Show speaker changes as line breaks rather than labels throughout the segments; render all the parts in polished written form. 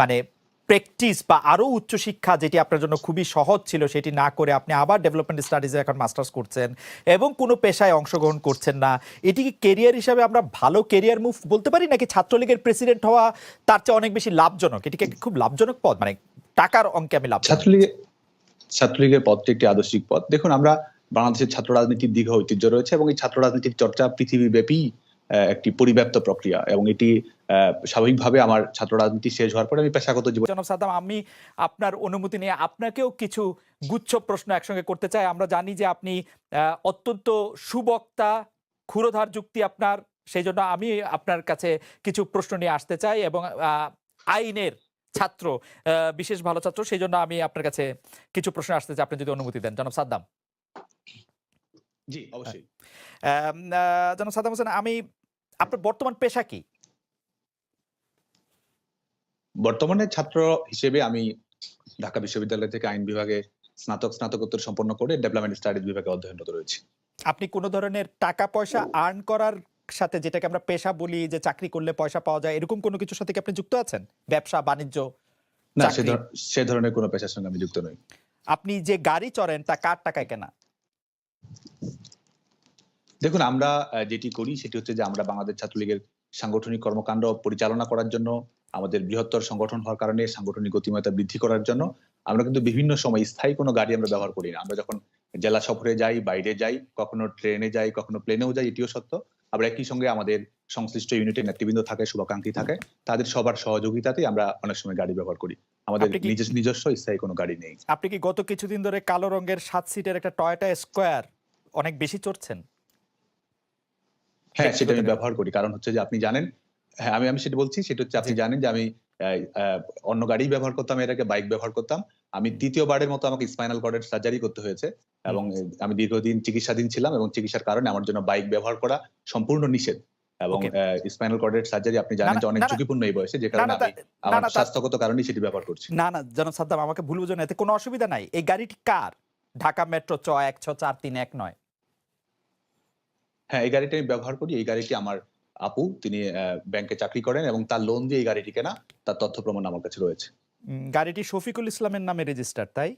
মানে প্র্যাকটিস বা আরো উচ্চশিক্ষা যেটি আপনার জন্য খুবই সহজ ছিল সেটি না করে আপনি আবার ডেভেলপমেন্ট স্টাডিজে এখন মাস্টার্স করছেন এবং কোনো পেশায় অংশগ্রহণ করছেন না, এটি কি কেরিয়ার হিসাবে আমরা ভালো কেরিয়ার মুভ বলতে পারি, নাকি ছাত্রলীগের প্রেসিডেন্ট হওয়া তার চেয়ে অনেক বেশি লাভজনক? এটিকে খুব লাভজনক পদ, মানে টাকার অঙ্কে আমি লাভ?
ছাত্রলীগের পদটি একটি আদর্শিক পদ। দেখুন, আমরা বাংলাদেশের ছাত্র রাজনীতির দীর্ঘ ঐতিহ্য রয়েছে এবং এই ছাত্র রাজনীতির চর্চা পৃথিবীব্যাপী একটি পরিব্যাপ্ত প্রক্রিয়া, এবং এটি স্বাভাবিকভাবে আমার ছাত্র রাজনীতি শেষ হওয়ার পরে আমি পেশাগত জীবন।
জনাব সাদ্দাম, আমি আপনার অনুমতি নিয়ে আপনাকেও কিছু গুচ্ছ প্রশ্ন একসঙ্গে করতে চাই। আমরা জানি যে আপনি অত্যন্ত সুবক্তা, ক্ষুরধার যুক্তি আপনার, সেই জন্য আমি আপনার কাছে কিছু প্রশ্ন নিয়ে আসতে চাই এবং আইনের ছাত্র, বিশেষ ভালো ছাত্র, সেই জন্য আমি আপনার কাছে কিছু প্রশ্ন আসতে চাই, আপনি যদি অনুমতি দেন। জনাব সাদ্দাম।
জি, অবশ্যই।
জনাব সাদ্দাম হোসেন, আমি আপনার বর্তমান পেশা কি?
বর্তমানে ছাত্র হিসেবে আমি ঢাকা বিশ্ববিদ্যালয় থেকে আইন বিভাগে স্নাতকোত্তর সম্পন্ন করে ডেভেলপমেন্ট স্টাডিজ বিভাগে অধ্যয়নরত রয়েছি।
আপনি কোন ধরনের টাকা পয়সা আর্ন করার সাথে, যেটাকে আমরা পেশা বলি, যে চাকরি করলে পয়সা পাওয়া যায়, এরকম কোনো কিছুর সাথে কি আপনি যুক্ত আছেন? ব্যবসা বাণিজ্য?
না, সে ধরনের কোনো পেশার সঙ্গে আমি যুক্ত নই।
আপনি যে গাড়ি চড়েন তা কার টাকায় কেনা?
দেখুন, আমরা যেটি করি সেটি হচ্ছে যে আমরা বাংলাদেশ ছাত্রলীগের সাংগঠনিক কর্মকাণ্ড পরিচালনা করার জন্য, আমাদের বৃহত্তর সংগঠন হওয়ার কারণে সাংগঠনিক গতিময়তা বৃদ্ধি করার জন্য আমরা কিন্তু বিভিন্ন সময় স্থায়ী কোনো গাড়ি আমরা ব্যবহার করি না। আমরা যখন জেলা সফরে যাই, বাইরে যাই, কখনো ট্রেনে যাই, কখনো প্লেনেও যাই, এটিও সত্য। আবার একই সঙ্গে আমাদের সংশ্লিষ্ট ইউনিটের নেতৃবৃন্দ থাকে, শুভাকাঙ্ক্ষী থাকে, তাদের সবার সহযোগিতাতেই আমরা অনেক সময় গাড়ি ব্যবহার করি। আমাদের নিজস্ব স্থায়ী কোনো গাড়ি নেই।
আপনি কি গত কিছুদিন ধরে কালো রঙের 7 সিটের একটা টয়োটা স্কয়ার অনেক বেশি চড়ছেন?
হ্যাঁ, সেটা আমি ব্যবহার করি। কারণ হচ্ছে যে আপনি জানেন, হ্যাঁ, আমি সেটা বলছি, সেটা হচ্ছে আপনি জানেন যে আমি অন্য গাড়ি ব্যবহার করতাম, এর আগে বাইক ব্যবহার করতাম। আমি তৃতীয়বারের মতো আমাকে স্পাইনাল কর্ডের সার্জারি করতে হয়েছে এবং আমি দীর্ঘদিন চিকিৎসাধীন ছিলাম এবং চিকিৎসার কারণে আমার জন্য বাইক ব্যবহার করা সম্পূর্ণ নিষেধ। এবং স্পাইনাল কর্ডের সার্জারি আপনি জানেন যে অনেক ঝুঁকিপূর্ণ এই বয়সে, যে কারণে আমি আমার স্বাস্থ্যগত কারণেই সেটি ব্যবহার করছি।
না, জনাব সাদ্দাম, আমাকে ভুল বুঝুন, এতে কোনো অসুবিধা নাই। এই গাড়িটি কার? ঢাকা মেট্রো 16431
হ্যাঁ, এই গাড়িটা আমি ব্যবহার করি। এই গাড়িটি আমার আপু, তিনি ব্যাংকে চাকরি করেন এবং তার লোন দিয়ে এই গাড়িটি কেনা, তার তথ্য প্রমাণ আমার কাছে রয়েছে।
গাড়িটি শফিকুল ইসলামের নামে রেজিস্টার, তাই?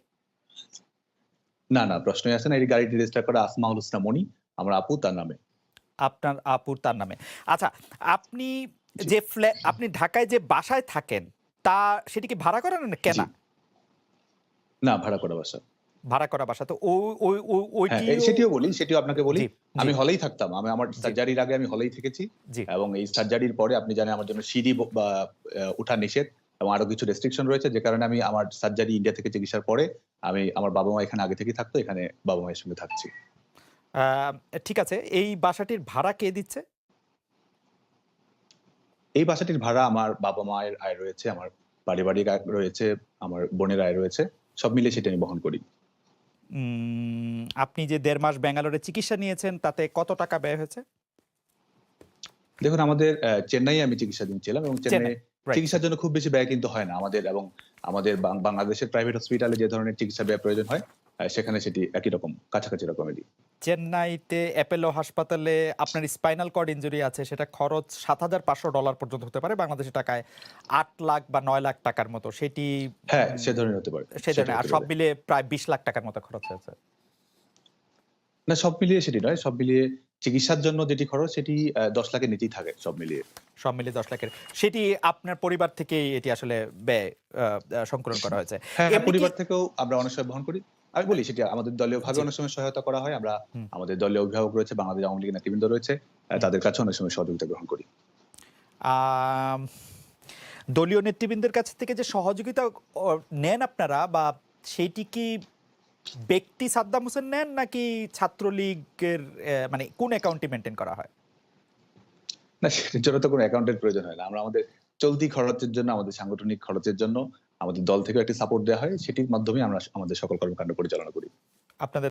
না, প্রশ্নই আসে না। এই গাড়িটি রেজিস্টার করা আসমাউল হোসনা মনি, আমার আপু, তার নামে।
আপনার আপুর তার নামে। আচ্ছা, আপনি যে আপনি ঢাকায় যে বাসায় থাকেন, তা সেটি কি ভাড়া করা না কেনা?
না, ভাড়া করা বাসা।
ভাড়া করা বাসা। তো ওইটি
সেটিও আপনাকে বলি। আমি হলেই থাকতাম। আমার সার্জারির আগে আমি হলেই থেকেছি এবং এই সার্জারির পরে আপনি জানেন আমার জন্য সিঁড়ি বা ওঠা নিষেধ এবং আরো কিছু রেস্ট্রিকশন রয়েছে, যে কারণে আমি আমার সার্জারি ইন্ডিয়া থেকে চিকিৎসার পরে আমার বাবা-মা এখানে আগে থেকেই থাকতো, এখানে বাবা-মায়ের সঙ্গে থাকছি।
ঠিক আছে। এই বাসাটির ভাড়া কে দিচ্ছে?
এই বাসাটির ভাড়া আমার বাবা-মায়ের আয় রয়েছে, আমার পারিবারিক আয় রয়েছে, আমার বোনের আয় রয়েছে। সব মিলিয়ে সেটা আমি বহন করি।
আপনি যে 1.5 মাস ব্যাঙ্গালোরে চিকিৎসা নিয়েছেন, তাতে কত টাকা ব্যয় হয়েছে?
দেখুন, আমাদের চেন্নাইয়ে আমি চিকিৎসাধীন ছিলাম এবং চেন্নাই চিকিৎসার জন্য খুব বেশি ব্যয় কিন্তু হয় না আমাদের, এবং আমাদের বাংলাদেশের প্রাইভেট হসপিটালে যে ধরনের চিকিৎসা ব্যয় প্রয়োজন হয়, সেখানে সেটি একই রকম, কাছাকাছি রকমেরই।
চেন্নাইতে অ্যাপোলো হাসপাতালে আপনার স্পাইনাল কর্ড ইনজুরি আছে, সেটা খরচ $7,500 পর্যন্ত হতে পারে, বাংলাদেশের টাকায় 8 লাখ বা 9 লাখ টাকার মতো। সেটি
হ্যাঁ, সে ধরনের হতে পারে।
সে ধরনের, আর সব মিলিয়ে প্রায় 20 লাখ টাকার মতো খরচ হয়েছে।
না, সব মিলিয়ে সেটি নয়। সব মিলিয়ে চিকিৎসার জন্য যেটি খরচ সেটি 10 লাখের নিচেই থাকে সব মিলিয়ে।
সব মিলিয়ে 10 লাখের। সেটি আপনার পরিবার থেকেই এটি আসলে ব্যয় সংকলন করা হয়েছে।
হ্যাঁ, পরিবার থেকেও আমরা অনেক সময় বহন করি। আমি বলি, সেটি আমাদের দলীয় ভাবে অনেক সময় সহায়তা করা হয়। আমরা আমাদের দলীয় অভিভাবক রয়েছে, বাংলাদেশ আওয়ামী লীগের নেতৃবৃন্দ রয়েছে, তাদের কাছে অনেক সময় সহযোগিতা গ্রহণ করি।
দলীয় নেতৃবৃন্দের কাছ থেকে যে সহযোগিতা নেন আপনারা, বা সেইটি কি ব্যক্তি সাদ্দাম হোসেন নেন, নাকি ছাত্রলীগের, মানে কোন অ্যাকাউন্টে মেনটেন করা হয়?
না, সেটার জন্য তো কোনো অ্যাকাউন্টের প্রয়োজন হয় না। আমরা আমাদের চলতি খরচের জন্য, আমাদের সাংগঠনিক খরচের জন্য আমাদের দল থেকে একটি সাপোর্ট দেওয়া হয়। সেটির মাধ্যমে আমরা আমাদের সকল কর্মকাণ্ড পরিচালনা করি।
আপনাদের